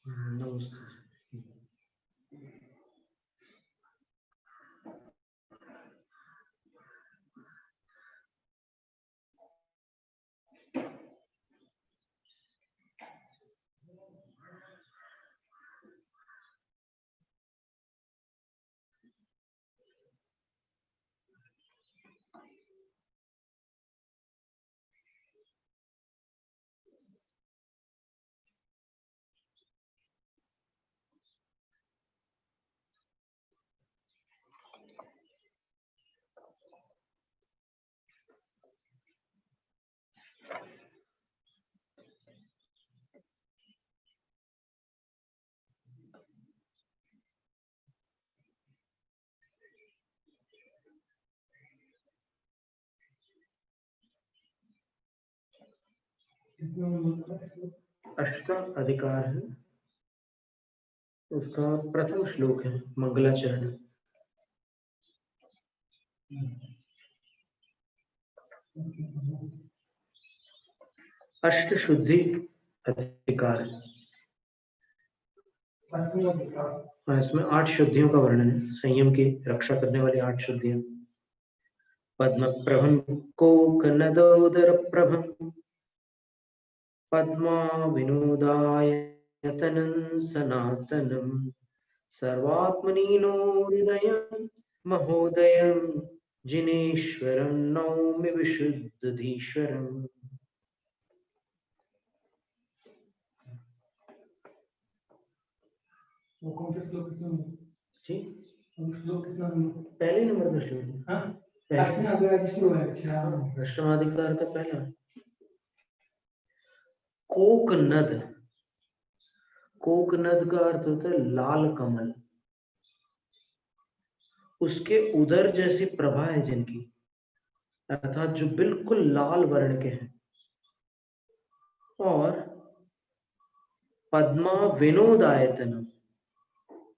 नमस्कार। अष्टम अधिकार है, उसका प्रथम श्लोक है मंगलाचरण। अष्ट शुद्धि अधिकार है। इसमें 8 शुद्धियों का वर्णन है, संयम की रक्षा करने वाली 8 शुद्धियां। पद्म प्रभम कोकनदोदर प्रभम पद्मा विनोदायतनं सनातनं सर्वात्मनीनो हृदयं महोदयं जिनेश्वरं नौमि विशुद्धधीश्वरम्। वो कौन सा श्लोक कितना पहले नंबर का श्लोक? हाँ, अष्टमाधिकार का पहला। कोकनद, कोकनद का अर्थ होता है लाल कमल। उसके उदर जैसी प्रभा है जिनकी, अर्थात जो बिल्कुल लाल वर्ण के हैं। और पद्मा विनोद आयतन,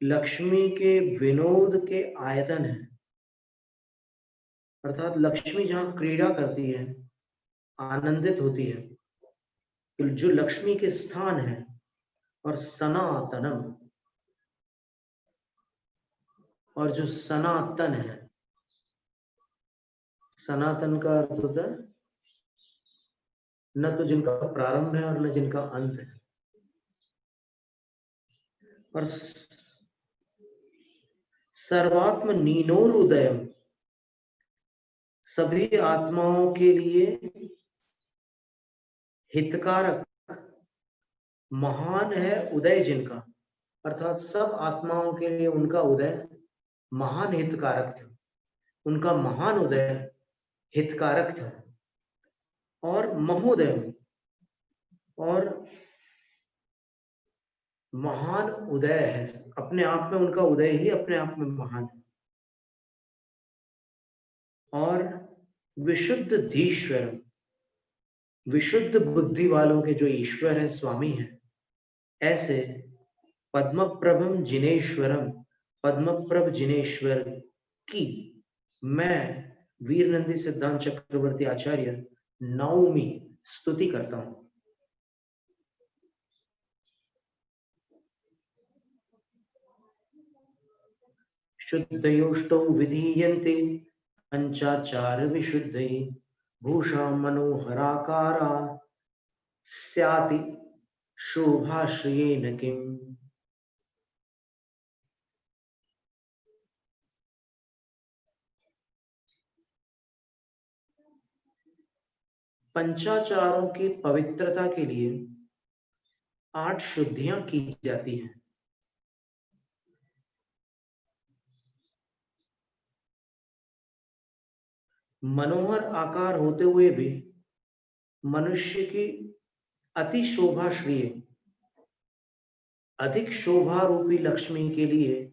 लक्ष्मी के विनोद के आयतन है, अर्थात लक्ष्मी जहां क्रीड़ा करती है, आनंदित होती है, तो जो लक्ष्मी के स्थान है। और सनातनम, और जो सनातन है, सनातन का अर्थ होता है न तो जिनका प्रारंभ है और न जिनका अंत है। और सर्वात्म नीनोर उदयम, सभी आत्माओं के लिए हितकारक महान है उदय जिनका, अर्थात सब आत्माओं के लिए उनका उदय महान हितकारक था, उनका महान उदय हितकारक था। और महोदय, और महान उदय है, अपने आप में उनका उदय ही अपने आप में महान है। और विशुद्ध धीश्वर, विशुद्ध बुद्धि वालों के जो ईश्वर है, स्वामी है, ऐसे पद्मप्रभम जिनेश्वरम, पद्मप्रभ जिनेश्वर की मैं वीरनंदी सिद्धांत चक्रवर्ती आचार्य नवमी स्तुति करता हूं। शुद्धयोष्टौ विधीयन्ते पंचाचार विशुद्धये भूषा मनोहराकारा स्याति शोभाश्रयेन किम्। पंचाचारों की पवित्रता के लिए 8 शुद्धियां की जाती हैं। मनोहर आकार होते हुए भी मनुष्य की अति शोभाश्रय, अधिक शोभा रूपी लक्ष्मी के लिए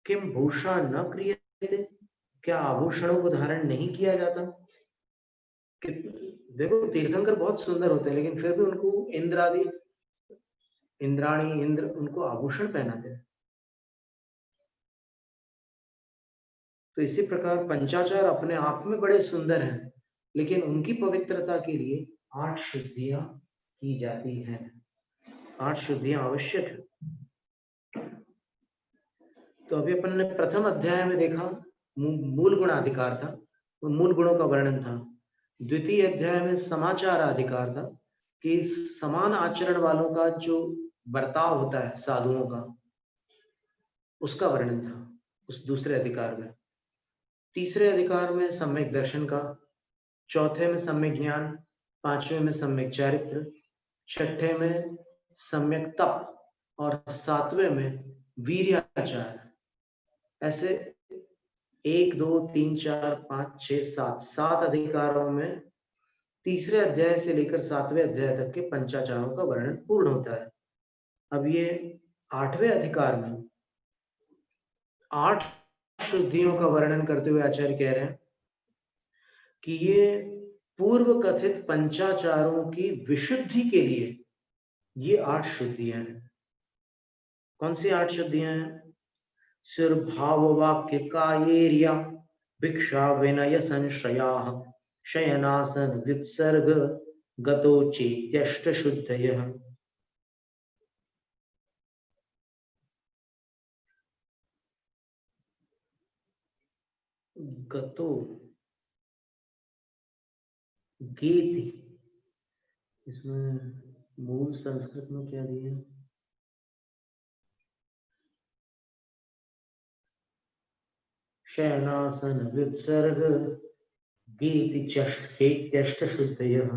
किम भूषा न क्रियते, क्या आभूषणों को धारण नहीं किया जाता? देखो तीर्थंकर बहुत सुंदर होते हैं, लेकिन फिर भी उनको इंद्रादि, इंद्राणी, इंद्र उनको आभूषण पहनाते हैं। तो इसी प्रकार पंचाचार अपने आप में बड़े सुंदर हैं, लेकिन उनकी पवित्रता के लिए 8 शुद्धियां की जाती हैं। 8 शुद्धियां आवश्यक है। तो अभी अपन ने प्रथम अध्याय में देखा मूल गुणाधिकार था, मूल गुणों का वर्णन था। द्वितीय अध्याय में समाचार अधिकार था कि समान आचरण वालों का जो बर्ताव होता है साधुओं का, उसका वर्णन था उस दूसरे अधिकार में। तीसरे अधिकार में सम्यक दर्शन का, चौथे में सम्यक ज्ञान, पांचवें में सम्यक चारित्र, छठे में सम्यक तप और सातवें में वीर्याचार। ऐसे 1 2 3 4 5 6 7 7 अधिकारों में तीसरे अध्याय से लेकर 7वें अध्याय तक के पंचाचारों का वर्णन पूर्ण होता है। अब ये 8वें अधिकार में 8 शुद्धियों का वर्णन करते हुए आचार्य कह रहे हैं कि ये पूर्व कथित पंचाचारों की विशुद्धि के लिए ये 8 शुद्धियां हैं। कौन सी 8 शुद्धियां हैं? सिर्भाव वाक्य कायेर्या, भिक्षा विनय संशया, शयनासन वित्सर्ग गतो चेत्यष्ट शुद्धयः। गतो गेति, इसमें मूल संस्कृत में क्या दिया? शयनासन वित्सर्ग गेति चेत्यष्ट शुद्धयः।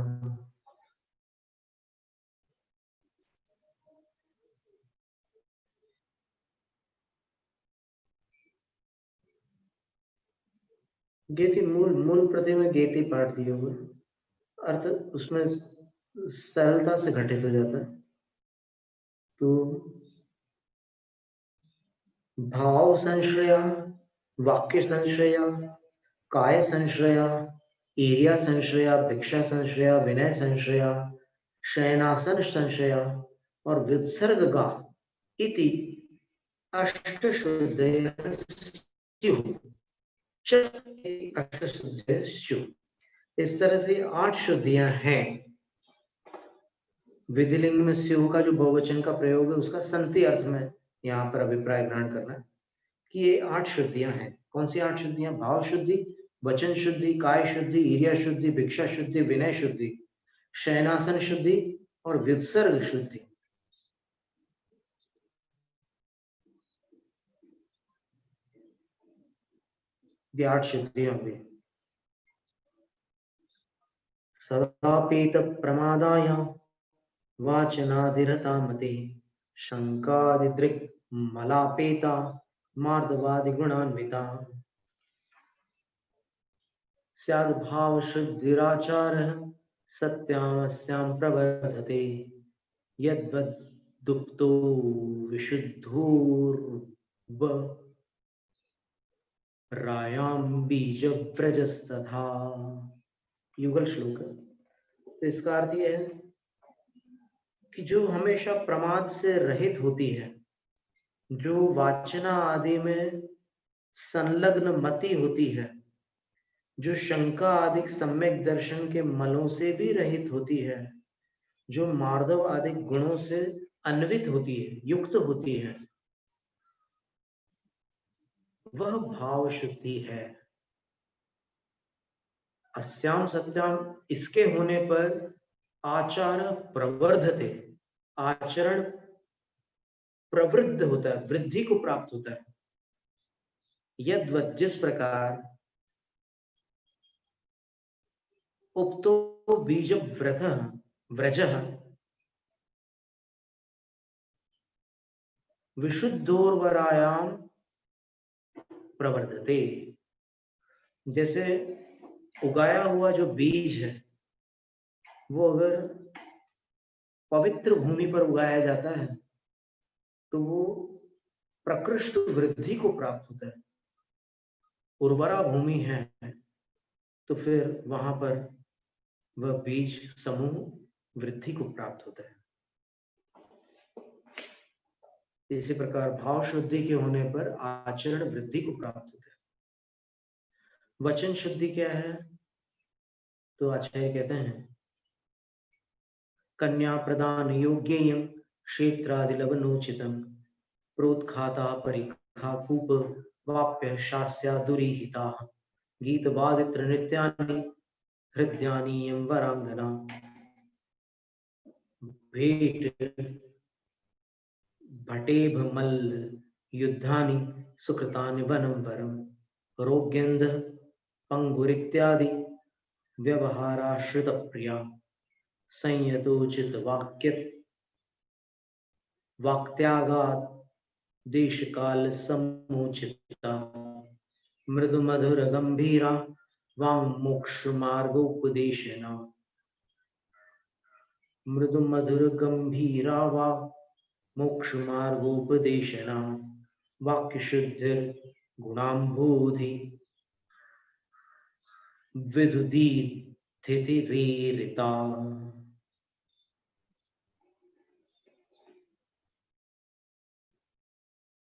गेति मूल प्रति में गेति पाठ दिया हुआ, अर्थ उसमें सरलता से घटित हो जाता है। तो भाव संश्रया, वाक्य संश्रया, काय संश्रया, एरिया संश्रया, भिक्षा संश्रया, विनय संश्रया, शयनासन संश्रया और वित्सर्गा इति अष्ट शुद्धयः स्युः। अष्ट शुद्धयः स्युः। इस तरह से 8 शुद्धियां हैं। विधिलिंग में स्यु का जो बहुवचन का प्रयोग है उसका संति अर्थ में यहाँ पर अभिप्राय ग्रहण करना है कि ये 8 शुद्धियां हैं। कौन सी 8 शुद्धियां? भाव शुद्धि, वचन शुद्धि, काय शुद्धि, ईर्या शुद्धि, भिक्षा शुद्धि, विनय शुद्धि, शयनासन शुद्धि और वित्सर्ग शुद्धि। ये 8 शुद्धियां हुई। सदापीत प्रमादाय वाचनाधिरता मते, शंकादिदृक् मलापेता मार्दवादि गुणान्विता, स्याद्भाव शुद्धिराचारः सत्यामस्यां प्रवर्धते, यद्वद्दुप्तो विशुद्धोर्व रायां बीजव्रजस्तथा। युगल श्लोक है। तो इसका अर्थ यह है कि जो हमेशा प्रमाद से रहित होती है, जो वाचना आदि में संलग्न मति होती है, जो शंका आदि सम्यक दर्शन के मलों से भी रहित होती है, जो मार्दव आदि गुणों से अन्वित होती है, युक्त होती है, वह भाव शुद्धि है। अस्याम सत्याम, इसके होने पर आचार प्रवर्धते, आचरण प्रवृद्ध होता है, वृद्धि को प्राप्त होता है। यद्वत्, जिस प्रकार उक्तो बीज व्रज विशुद्धोर्वरायाम प्रवर्धते, जैसे उगाया हुआ जो बीज है वो अगर पवित्र भूमि पर उगाया जाता है तो वो प्रकृष्ट वृद्धि को प्राप्त होता है। उर्वरा भूमि है तो फिर वहां पर वह बीज समूह वृद्धि को प्राप्त होता है। इसी प्रकार भाव शुद्धि के होने पर आचरण वृद्धि को प्राप्त होता है। वचन शुद्धि क्या है? तो आचार्य कहते हैं कन्या प्रदान योग्येयं क्षेत्रादिलवनोचितं प्रोत्खाता परिखा कूप वाप्य शास्या दुरीहिता गीतवादित्र नृत्यानि हृद्यानि वरांगना भेट भटेभमल युद्धानि सुकृतानि वनं वरम रोग्यंध पंगुरित्यादि व्यवहाराश्रित प्रिया संयतोचित वाक्य वाक्त्यागात देश काल समुचिता मृदु मधुर गंभीरा वांग मोक्ष मार्गोपदेशना मृदु मधुर गंभीरा वा मोक्ष मार्गोपदेशना वाक्य शुद्धि गुणांबोधि विदुदी स्थिति वीरता।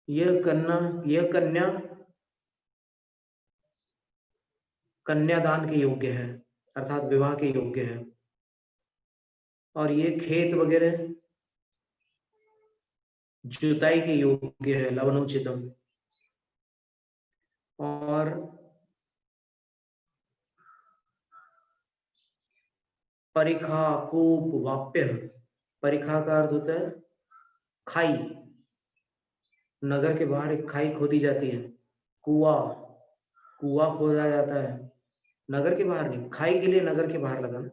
यह कन्या कन्यादान के योग्य है, अर्थात विवाह के योग्य है। और ये खेत वगैरह जुताई के योग्य है, लवनोचितम। और परिखा कूप वाप्य, परिखा का अर्थ होता है खाई। नगर के बाहर एक खाई खोदी जाती है, कुआ खोदा जाता है। नगर के बाहर नहीं, खाई के लिए नगर के बाहर लगा ना,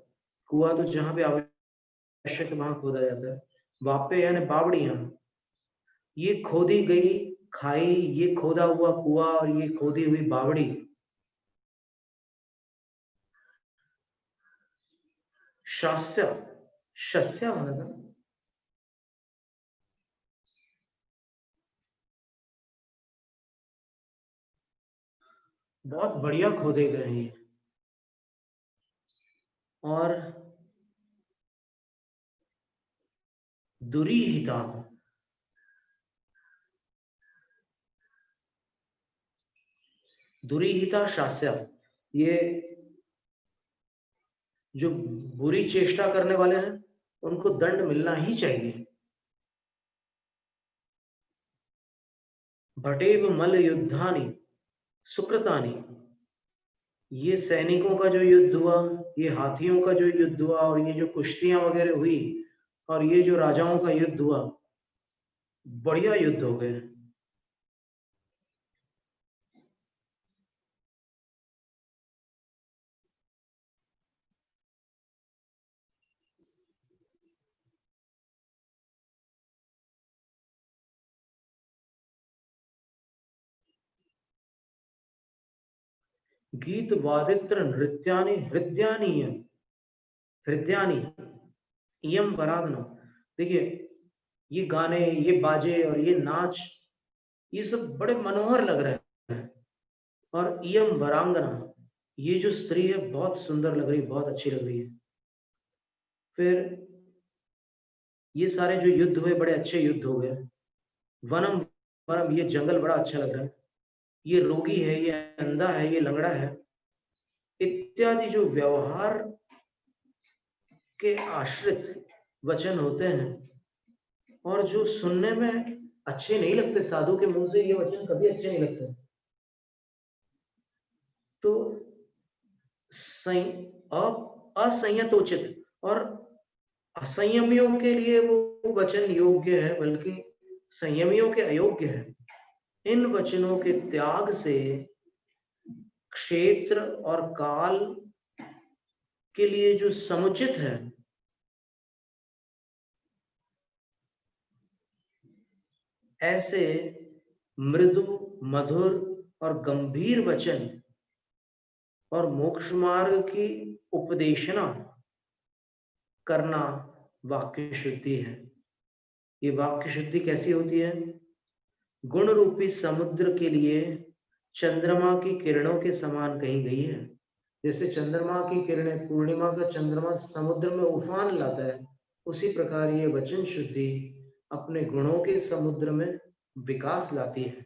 कुआ तो जहां पे आवश्यक वहां खोदा जाता है। वाप्य यानी बावड़ियां, ये खोदी गई खाई, ये खोदा हुआ कुआ और ये खोदी हुई बावड़ी शस्य मतलब बहुत बढ़िया खोदे गए हैं। और दुरीहिता, दुरीहिता शास्या, ये जो बुरी चेष्टा करने वाले हैं उनको दंड मिलना ही चाहिए। भटेव मल युद्धानि सुकृतानि, ये सैनिकों का जो युद्ध हुआ, ये हाथियों का जो युद्ध हुआ, और ये जो कुश्तियां वगैरह हुई, और ये जो राजाओं का युद्ध हुआ, बढ़िया युद्ध हो गए। गीत वादित्र नृत्यानि हृदयानि हृदयानि इयम वराधना। देखिए, ये गाने, ये बाजे और ये नाच, ये सब बड़े मनोहर लग रहे हैं। और इयम वरांगना, ये जो स्त्री है बहुत सुंदर लग रही है, बहुत अच्छी लग रही है। फिर ये सारे जो युद्ध हुए बड़े अच्छे युद्ध हो गए। वनम वनम, ये जंगल बड़ा अच्छा लग रहा है। ये रोगी है, ये अंधा है, ये लंगड़ा है, इत्यादि जो व्यवहार के आश्रित वचन होते हैं और जो सुनने में अच्छे नहीं लगते, साधु के मुंह से ये वचन कभी अच्छे नहीं लगते। तो असंयतोचित और असंयमियों के लिए वो वचन योग्य है, बल्कि संयमियों के अयोग्य है। इन वचनों के त्याग से क्षेत्र और काल के लिए जो समुचित है, ऐसे मृदु मधुर और गंभीर वचन और मोक्ष मार्ग की उपदेशना करना वाक्य शुद्धि है। ये वाक्य शुद्धि कैसी होती है? गुण रूपी समुद्र के लिए चंद्रमा की किरणों के समान कही गई है। जैसे चंद्रमा की किरणें, पूर्णिमा का चंद्रमा समुद्र में उफान लाता है, उसी प्रकार ये वचन शुद्धि अपने गुणों के समुद्र में विकास लाती है।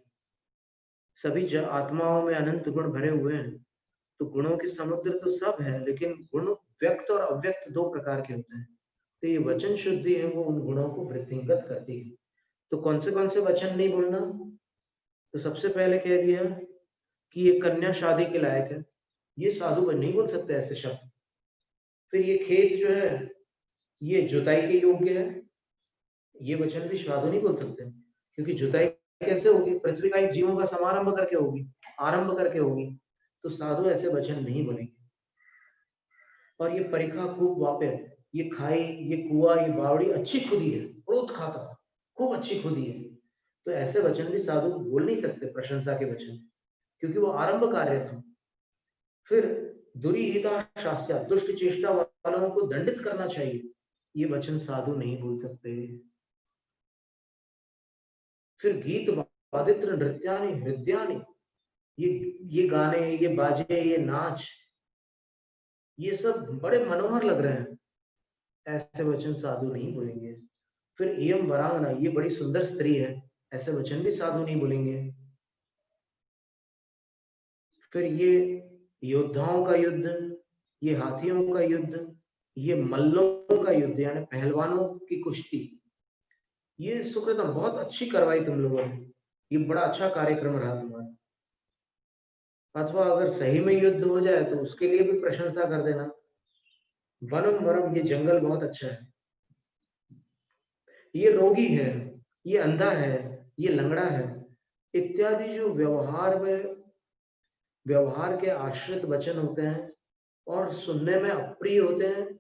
सभी आत्माओं में अनंत गुण भरे हुए हैं, तो गुणों के समुद्र तो सब है, लेकिन गुण व्यक्त और अव्यक्त दो प्रकार के होते हैं। तो ये वचन शुद्धि है वो उन गुणों को वृद्धिंगत करती है। तो कौन से वचन नहीं बोलना? तो सबसे पहले कह दिया कि ये कन्या शादी के लायक है, ये साधु नहीं बोल सकते ऐसे शब्द। फिर ये खेत जो है ये जुताई के योग्य है, ये वचन भी साधु नहीं बोल सकते, क्योंकि जुताई कैसे होगी? पृथ्वी का जीवों का समारंभ करके होगी, आरंभ करके होगी, तो साधु ऐसे वचन नहीं बोलेंगे। और ये परिखा खूब वापे, ये खाई, ये कुआ, ये बावड़ी अच्छी खुदी है, बहुत खाता, खूब अच्छी खुदी है, तो ऐसे वचन भी साधु बोल नहीं सकते, प्रशंसा के वचन, क्योंकि वो आरंभ कार्य था। फिर दुरीहिता शास्त्या, दुष्ट चेष्टा वालों को दंडित करना चाहिए, ये वचन साधु नहीं बोल सकते। फिर गीत वादित्र नृत्यानि हृदयानि, ये गाने, ये बाजे, ये नाच, ये सब बड़े मनोहर लग रहे हैं, ऐसे वचन साधु नहीं बोलेंगे। फिर एयम वरांगना, ये बड़ी सुंदर स्त्री है, ऐसे वचन भी साधु नहीं बोलेंगे। फिर ये योद्धाओं का युद्ध, ये हाथियों का युद्ध, ये मल्लों का युद्ध यानी पहलवानों की कुश्ती, ये सुकृतम बहुत अच्छी करवाई तुम लोगों ने, ये बड़ा अच्छा कार्यक्रम रहा तुम्हारा। अथवा अगर सही में युद्ध हो जाए तो उसके लिए भी प्रशंसा कर देना, वनम वरम, ये जंगल बहुत अच्छा है, ये रोगी है, ये अंधा है, ये लंगड़ा है, इत्यादि जो व्यवहार के आश्रित वचन होते हैं और सुनने में अप्रिय होते हैं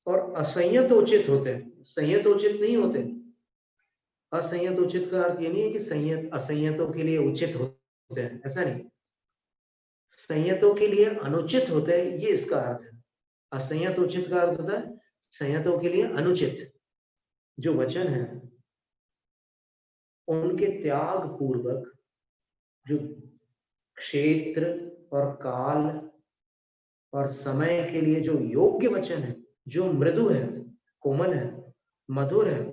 और असंयतोचित होते हैं, संयतोचित नहीं होते। असंयतोचित का अर्थ ये नहीं है कि संयत असंयतों के लिए उचित होते हैं, ऐसा नहीं, संयतों के लिए अनुचित होते हैं, ये इसका अर्थ है। असंयतोचित का अर्थ होता है संयतों के लिए अनुचित जो वचन है, उनके त्याग पूर्वक जो क्षेत्र और काल और समय के लिए जो योग्य वचन है, जो मृदु है, कोमल है, मधुर है,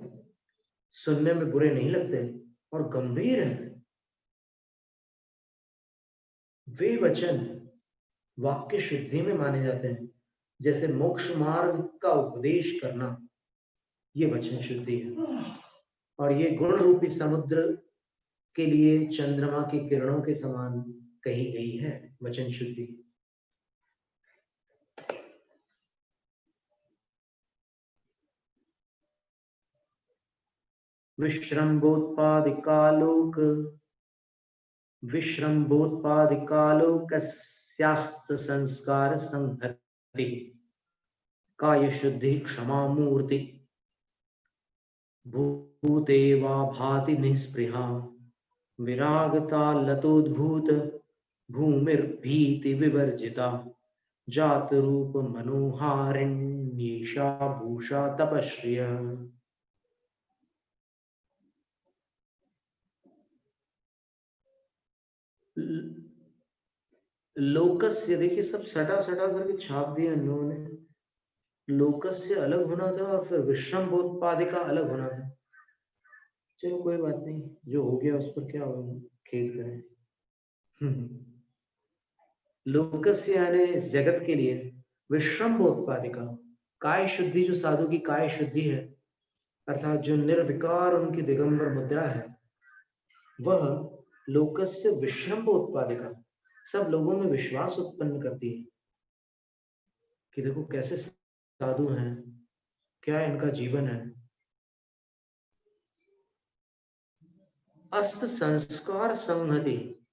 सुनने में बुरे नहीं लगते और गंभीर है, वे वचन वाक्य शुद्धि में माने जाते हैं। जैसे मोक्ष मार्ग का उपदेश करना, ये वचन शुद्धि है। और ये गुण रूपी समुद्र के लिए चंद्रमा की किरणों के समान कही गई है वचन शुद्धि। विश्रम्भोत्पादिकालोक विश्रम्भोत्पादिकालोकस्यास्त संस्कार संहति काय शुद्धि क्षमा मूर्ति भूते वा भाति निस्पृहा विरागता लतोद्भूत भूमिर्भीति विवर्जिता जात रूप मनोहारिण्येषा भूषा तपश्रिय। लोकस्य, देखिए सब सटा सटा करके छाप दिया इन्होंने, लोकस से अलग होना था और फिर विश्रम बोधपादिका अलग होना था। चलो कोई बात नहीं, जो हो गया उस पर क्या खेद करें। लोकस यानी इस जगत के लिए, विश्रम बोधपादिका काय शुद्धि, जो साधु की काय शुद्धि है, अर्थात जो निर्विकार उनकी दिगंबर मुद्रा है, वह लोकस्य विश्रम बोधपादिका सब लोगों में विश्वास उत्पन्न करती है कि देखो कैसे साधु हैं, क्या इनका जीवन है। अस्त संस्कार संहति,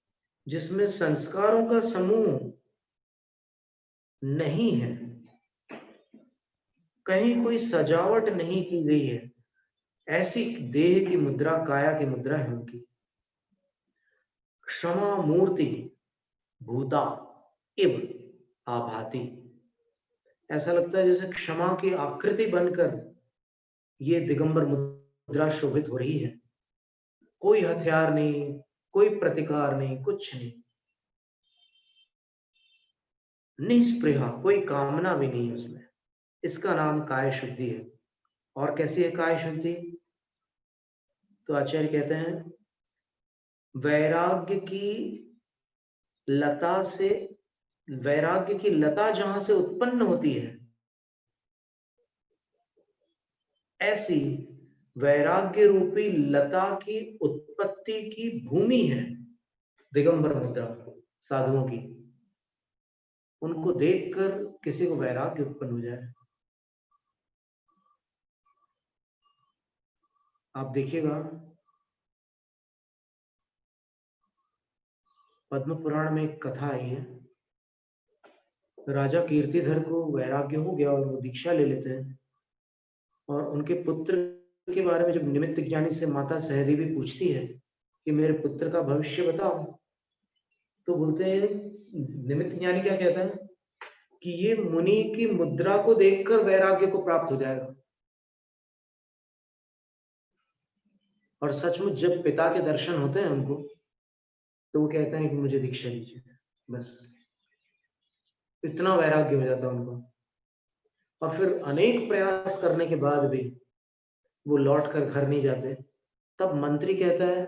जिसमें संस्कारों का समूह नहीं है, कहीं कोई सजावट नहीं की गई है, ऐसी देह की मुद्रा, काया की मुद्रा है उनकी। क्षमा मूर्ति भूता इव आभाति, ऐसा लगता है जैसे क्षमा की आकृति बनकर ये दिगंबर मुद्रा शोभित हो रही है। कोई हथियार नहीं, कोई प्रतिकार नहीं, कुछ नहीं, निष्प्रिया, कोई कामना भी नहीं उसमें, इसका नाम काय शुद्धि है। और कैसी है काय शुद्धि? तो आचार्य कहते हैं वैराग्य की लता से, वैराग्य की लता जहां से उत्पन्न होती है, ऐसी वैराग्य रूपी लता की उत्पत्ति की भूमि है दिगंबर मुद्रा साधुओं की। उनको देखकर किसी को वैराग्य उत्पन्न हो जाए। आप देखिएगा पद्म पुराण में एक कथा आई है। राजा कीर्तिधर को वैराग्य हो गया और वो दीक्षा ले लेते हैं, और उनके पुत्र के बारे में जब निमित्त ज्ञानी से माता सहदेवी पूछती है कि मेरे पुत्र का भविष्य बताओ, तो बोलते हैं, निमित्त ज्ञानी क्या कहता है कि ये मुनि की मुद्रा को देखकर वैराग्य को प्राप्त हो जाएगा। और सचमुच जब पिता के दर्शन होते हैं उनको, तो वो कहते हैं कि मुझे दीक्षा दीजिए, बस इतना वैराग्य हो जाता है उनको। और फिर अनेक प्रयास करने के बाद भी वो लौट कर घर नहीं जाते। तब मंत्री कहता है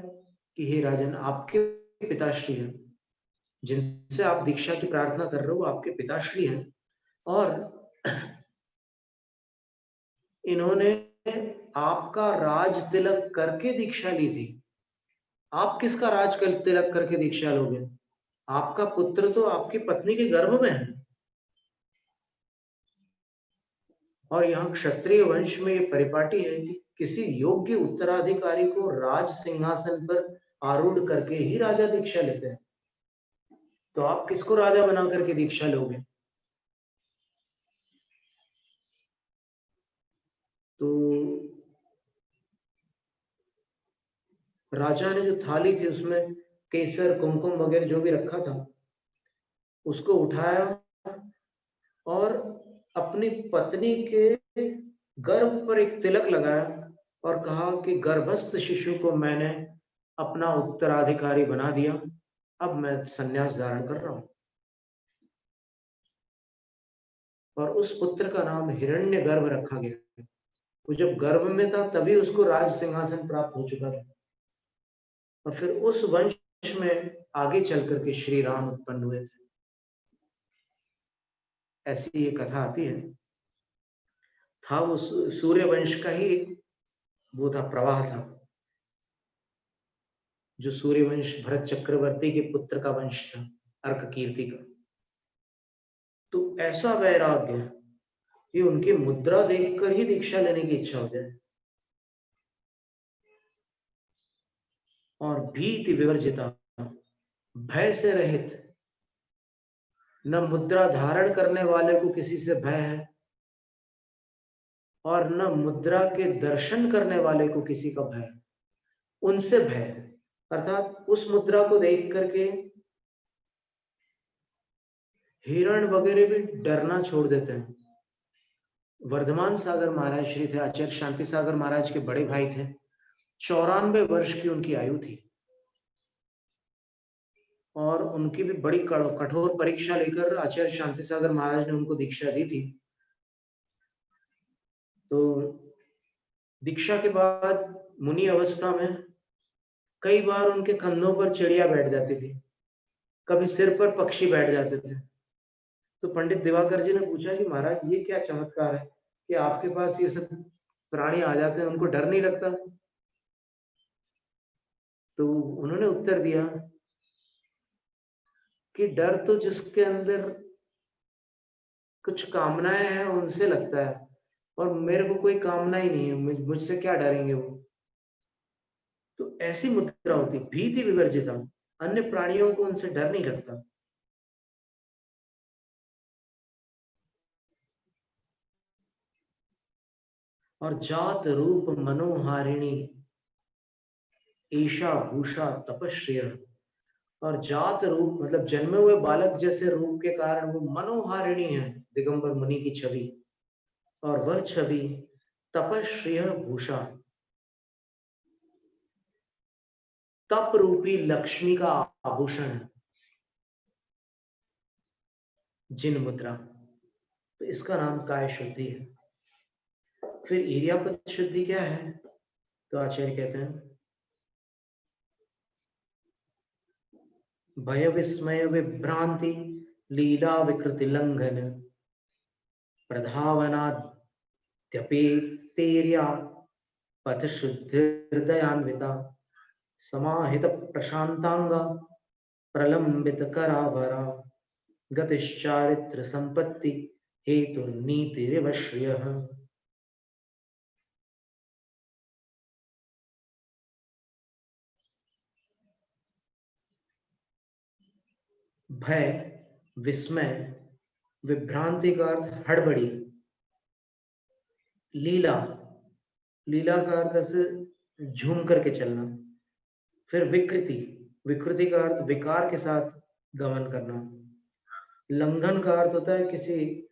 कि हे राजन, आपके पिताश्री हैं, जिनसे आप दीक्षा की प्रार्थना कर रहे हो, आपके पिताश्री हैं, और इन्होंने आपका राज तिलक करके दीक्षा ली थी। आप किसका राज तिलक करके दीक्षा लोगे? आपका पुत्र तो आपकी पत्नी के गर्भ में है। और यहाँ क्षत्रिय वंश में ये परिपाटी है कि किसी योग्य उत्तराधिकारी को राज सिंहासन पर आरूढ़ करके ही राजा दीक्षा लेते हैं। तो आप किसको राजा बना करके दीक्षा लोगे? तो राजा ने जो थाली थी उसमें केसर कुमकुम वगैरह जो भी रखा था, उसको उठाया और अपनी पत्नी के गर्भ पर एक तिलक लगाया और कहा कि गर्भस्थ शिशु को मैंने अपना उत्तराधिकारी बना दिया, अब मैं संन्यास धारण कर रहा हूं। और उस पुत्र का नाम हिरण्यगर्भ रखा गया। वो जब गर्भ में था तभी उसको राज सिंहासन प्राप्त हो चुका था। और फिर उस वंश में आगे चल करके श्री राम उत्पन्न हुए थे। ऐसी ये कथा आती है। था वो सूर्य वंश का ही वो था, प्रवाह था, जो सूर्यवंश भरत चक्रवर्ती के पुत्र का वंश था, अर्क कीर्ति का। तो ऐसा वैराग्य कि उनकी मुद्रा देखकर ही दीक्षा लेने की इच्छा हो जाए। और भीति विवर्जिता, भय से रहित, न मुद्रा धारण करने वाले को किसी से भय है और न मुद्रा के दर्शन करने वाले को किसी का भय, उनसे भय है। अर्थात उस मुद्रा को देख करके हिरण वगैरह भी डरना छोड़ देते हैं। वर्धमान सागर महाराज श्री थे, आचार्य शांति सागर महाराज के बड़े भाई थे। 94 वर्ष की उनकी आयु थी और उनकी भी बड़ी कठोर परीक्षा लेकर आचार्य शांति सागर महाराज ने उनको दीक्षा दी थी। तो दीक्षा के बाद मुनि अवस्था में कई बार उनके कंधों पर चिड़िया बैठ जाती थी, कभी सिर पर पक्षी बैठ जाते थे। तो पंडित दिवाकर जी ने पूछा कि महाराज ये क्या चमत्कार है कि आपके पास ये सब प्राणी आ जाते हैं, उनको डर नहीं लगता? तो उन्होंने उत्तर दिया कि डर तो जिसके अंदर कुछ कामनाएं हैं उनसे लगता है, और मेरे को कोई कामना ही नहीं है, मुझसे क्या डरेंगे वो। तो ऐसी मुद्रा होती, भीति विवर्जिता, अन्य प्राणियों को उनसे डर नहीं लगता। और जात रूप मनोहारिणी ईशा भूषा तपश्रिय, और जात रूप मतलब जन्मे हुए बालक जैसे रूप के कारण वो मनोहारिणी है, दिगंबर मुनि की छवि। और वह छवि तपश्रिय भूषा, तप रूपी लक्ष्मी का आभूषण है, जिन मुद्रा। तो इसका नाम काय शुद्धि है। फिर इरियापत शुद्धि क्या है? तो आचार्य कहते हैं, भय विस्मय विभ्रांति लीला विकृति लंघन प्रधावना त्यपेतेर्या पथ शुद्धिर्दयान्विता समाहित प्रशांतांगा प्रलंबित करावरा गतिश्चारित्र संपत्ति हेतु नीतिरिव श्रियः। भय, विस्मय, विभ्रांति का अर्थ हड़बड़ी, लीला, लीला का अर्थ से झूम करके चलना, फिर विकृति, विकृति का अर्थ विकार के साथ गमन करना, लंघन का अर्थ होता है किसी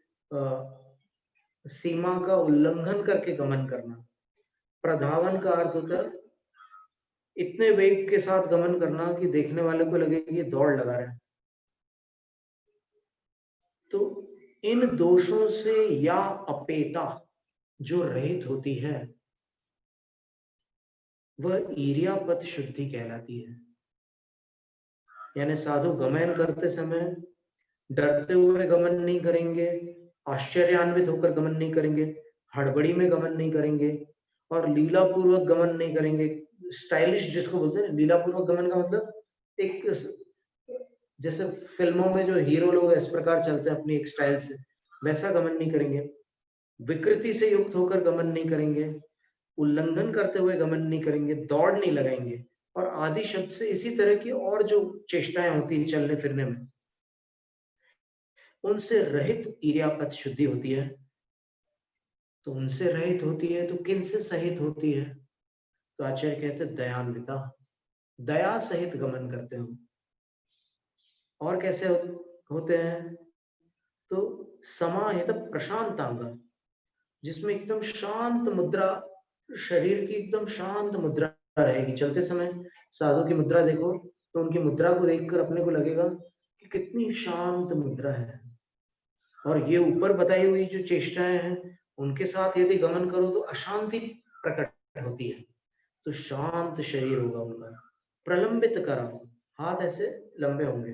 सीमा का उल्लंघन करके गमन करना, प्रधावन का अर्थ होता है इतने वेग के साथ गमन करना कि देखने वाले को लगे कि ये दौड़ लगा रहे हैं। तो इन दोषों से या अपेता जो रहित होती है वह ईर्यापथ शुद्धि कहलाती है। यानी साधु गमन करते समय डरते हुए गमन नहीं करेंगे, आश्चर्यान्वित होकर गमन नहीं करेंगे, हड़बड़ी में गमन नहीं करेंगे और लीला पूर्वक गमन नहीं करेंगे। स्टाइलिश जिसको बोलते हैं, लीला पूर्वक गमन का मतलब एक जैसे फिल्मों में जो हीरो लोग इस प्रकार चलते हैं अपनी एक स्टाइल से, वैसा गमन नहीं करेंगे, विकृति से युक्त होकर गमन नहीं करेंगे, उल्लंघन करते हुए गमन नहीं करेंगे, दौड़ नहीं लगाएंगे और आदि शब्द से इसी तरह की और जो चेष्टाएं होती है चलने फिरने में, उनसे रहित ईर्यापथ शुद्धि होती है। तो उनसे रहित होती है तो किन से सहित होती है? तो आचार्य कहते हैं दयान्विता, दया सहित गमन करते हो। और कैसे होते हैं? तो समाहित प्रशांतांग, जिसमें एकदम शांत मुद्रा, शरीर की एकदम शांत मुद्रा रहेगी। चलते समय साधु की मुद्रा देखो तो उनकी मुद्रा को देखकर अपने को लगेगा कि कितनी शांत मुद्रा है। और ये ऊपर बताई हुई जो चेष्टाएं हैं उनके साथ यदि गमन करो तो अशांति प्रकट होती है। तो शांत शरीर होगा उनका। प्रलंबित करा, हाथ ऐसे लंबे होंगे,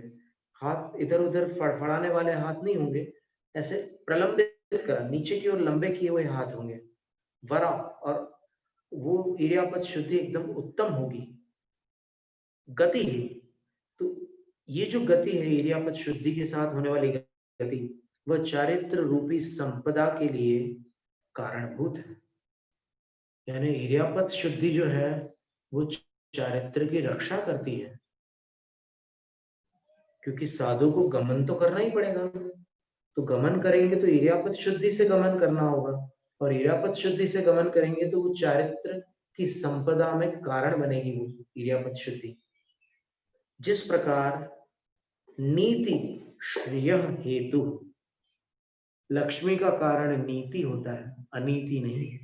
हाथ इधर उधर फड़फड़ाने वाले हाथ नहीं होंगे, ऐसे प्रलंबित करा, नीचे की ओर लंबे किए हुए हाथ होंगे। वरा, और वो ईर्यापथ शुद्धि एकदम उत्तम होगी। गति, तो ये जो गति है ईर्यापथ शुद्धि के साथ होने वाली गति, वह चारित्र रूपी संपदा के लिए कारणभूत है। यानी ईर्यापथ शुद्धि जो है वो चारित्र की रक्षा करती है, क्योंकि साधु को गमन तो करना ही पड़ेगा। तो गमन करेंगे तो ईर्यापथ शुद्धि से गमन करना होगा, और ईर्यापथ शुद्धि से गमन करेंगे तो वो चारित्र की संपदा में कारण बनेगी वो ईर्यापथ शुद्धि। जिस प्रकार नीति श्रेय हेतु, लक्ष्मी का कारण नीति होता है, अनीति नहीं।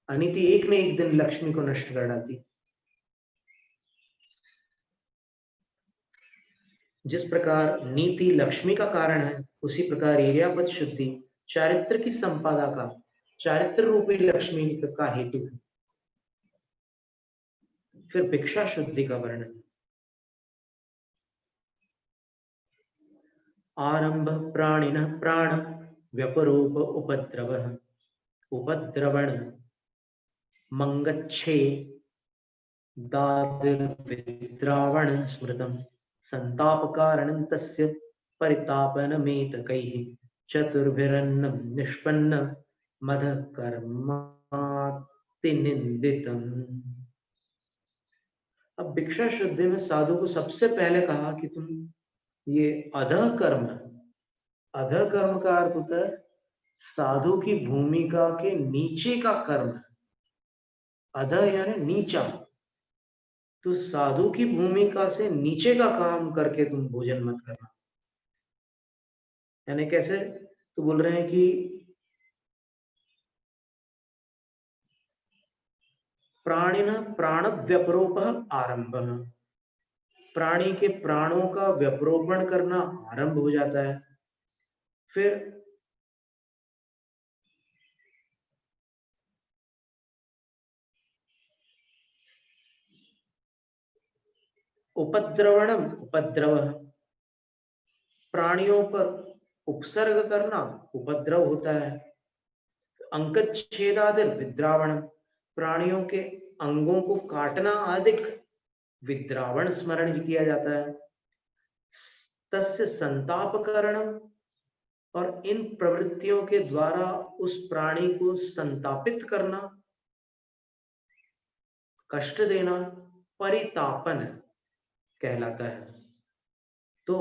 अनीति एक न एक दिन लक्ष्मी को नष्ट कर डालती। जिस प्रकार नीति लक्ष्मी का कारण है, उसी प्रकार ईर्यापथ शुद्धि चारित्र की संपदा का, चारित्र रूपी लक्ष्मी का हेतु है। फिर भिक्षा शुद्धि का वर्णन। आरंभ प्राणिनः प्राण व्यपरूप उपद्रवः उपद्रवण मंगच्छे दादिर्विद्रावण स्मृतम् संताप कारणं तस्य परितापनमेतकैः चतुर्भिरन्नं निष्पन्न मद कर्माति निंदितम्। अब भिक्षा शुद्धि में साधु को सबसे पहले कहा कि तुम ये अधः कर्म, अधः कर्म का अर्थ होता है साधु की भूमिका के नीचे का कर्म। अधः यानी नीचा, तो साधु की भूमिका से नीचे का काम करके तुम भोजन मत करना। यानी कैसे? तो बोल रहे हैं कि प्राणिन प्राण व्यपरोप आरंभ, प्राणी के प्राणों का व्यपरोपण करना आरंभ हो जाता है। फिर उपद्रवणम उपद्रव, प्राणियों पर उपसर्ग करना उपद्रव होता है। अंकच्छेदादिर विद्रावण, प्राणियों के अंगों को काटना अधिक विद्रावण स्मरण किया जाता है। तस्य संतापकरणम, और इन प्रवृत्तियों के द्वारा उस प्राणी को संतापित करना, कष्ट देना, परितापन कहलाता है। तो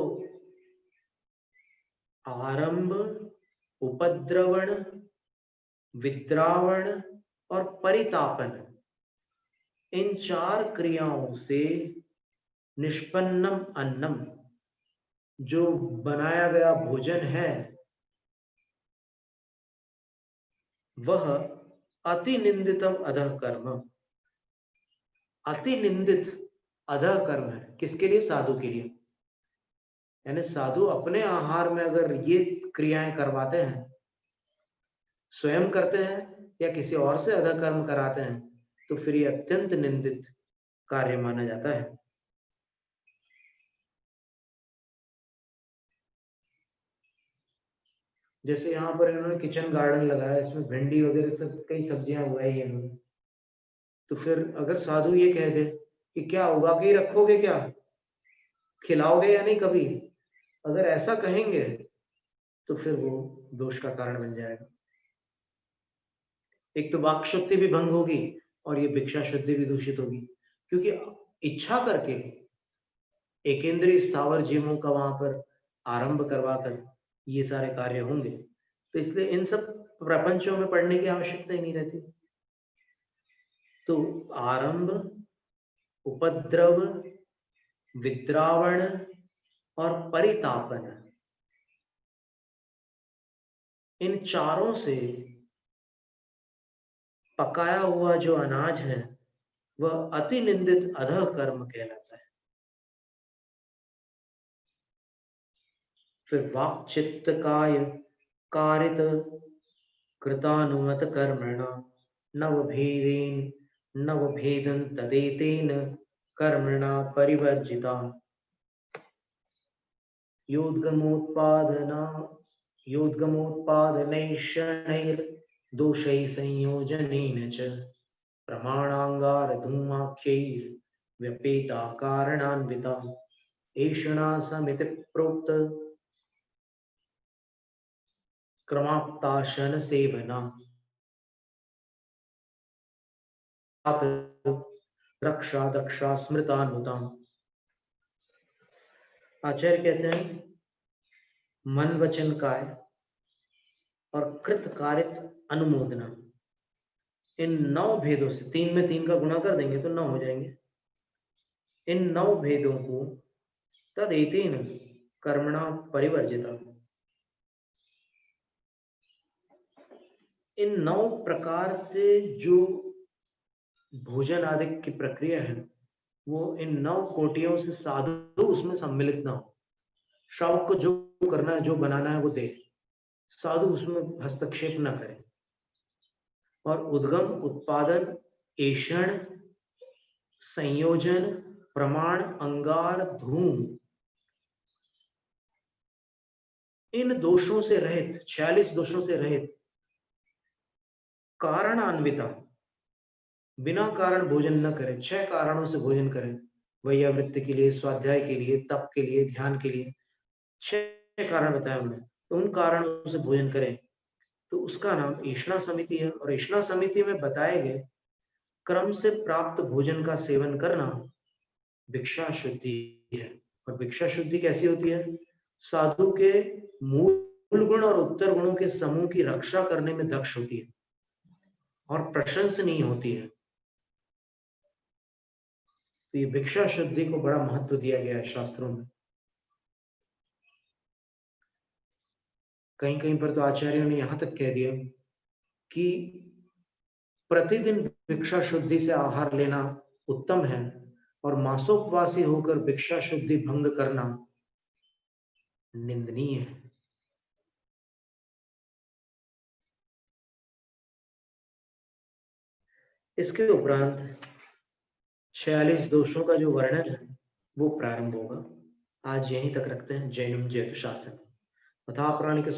आरंभ, उपद्रवण, विद्रावण और परितापन, इन 4 क्रियाओं से निष्पन्नम अन्नम, जो बनाया गया भोजन है, वह अति निंदितम अधः कर्म, अति निंदित अधः कर्म है। किसके लिए? साधु के लिए। यानी साधु अपने आहार में अगर ये क्रियाएं करवाते हैं, स्वयं करते हैं या किसी और से अधः कर्म कराते हैं, तो फिर ये अत्यंत निंदित कार्य माना जाता है। जैसे यहाँ पर इन्होंने किचन गार्डन लगाया, इसमें भिंडी वगैरह सब कई सब्जियां उगाई है इन्होंने, तो फिर अगर साधु ये कह दे कि क्या उगा के ही रखोगे, क्या खिलाओगे या नहीं कभी, अगर ऐसा कहेंगे तो फिर वो दोष का कारण बन जाएगा। एक तो वाक शुद्धि भी भंग होगी और ये भिक्षा शुद्धि भी दूषित होगी, क्योंकि इच्छा करके एकेंद्रीय स्थावर जीवों का वहां पर आरंभ करवाकर ये सारे कार्य होंगे, तो इसलिए इन सब प्रपंचों में पढ़ने की आवश्यकता ही नहीं रहती। तो आरंभ, उपद्रव, विद्रावण और परितापन, इन चारों से पकाया हुआ जो अनाज है वह अति निंदित अधः कर्म कहलाता है। फिर वाक चित्त काय कारित कृतानुमत कर्मणा नवभेदेन नवभेदन तदेतेन कर्मणा परिवर्जिता योद्गमोत्पादना योद्गमोत्पादनैषणैर् दोषैः संयोजनेन च प्रमाणांगार धूमाख्यैर् व्यपेता कारणान्विता ऐषणा समिति प्रोक्त क्रमाप्ताशन सेवना रक्षा दक्षा स्मृतानुता। आचार्य कहते हैं मन वचन काय और कृत कारित अनुमोदना, इन 9 भेदों से, 3 में 3 का गुणा कर देंगे तो 9 हो जाएंगे। इन 9 भेदों को तदेतेन कर्मणा परिवर्जिता, इन 9 प्रकार से जो भोजन आदि की प्रक्रिया है वो इन 9 कोटियों से साधु उसमें सम्मिलित ना हो। श्रावक को जो करना है, जो बनाना है वो दे, साधु उसमें हस्तक्षेप ना करे। और उद्गम, उत्पादन, ऐषण, संयोजन, प्रमाण, अंगार, धूम, इन दोषों से रहित, 46 दोषों से रहित, कारणान्विता, बिना कारण भोजन न करें, 6 कारणों से भोजन करें, वैयावृत्ति के लिए, स्वाध्याय के लिए, तप के लिए, ध्यान के लिए, 6 कारण बताया हमने, तो उन कारणों से भोजन करें, तो उसका नाम ऐषणा समिति है। और ऐषणा समिति में बताए गए क्रम से प्राप्त भोजन का सेवन करना भिक्षा शुद्धि है। और भिक्षा शुद्धि कैसी होती है? साधु के मूल गुण और उत्तर गुणों के समूह की रक्षा करने में दक्ष होती है और प्रशंसनीय होती है। तो ये भिक्षा शुद्धि को बड़ा महत्व दिया गया है शास्त्रों में। कहीं कहीं पर तो आचार्यों ने यहां तक कह दिया कि प्रतिदिन भिक्षा शुद्धि से आहार लेना उत्तम है और मासोपवासी होकर भिक्षा शुद्धि भंग करना निंदनीय है। इसके उपरांत 46 दोषों का जो वर्णन है वो प्रारंभ होगा। आज यहीं तक रखते हैं। जैनम जयतु शासन तथा प्राणी के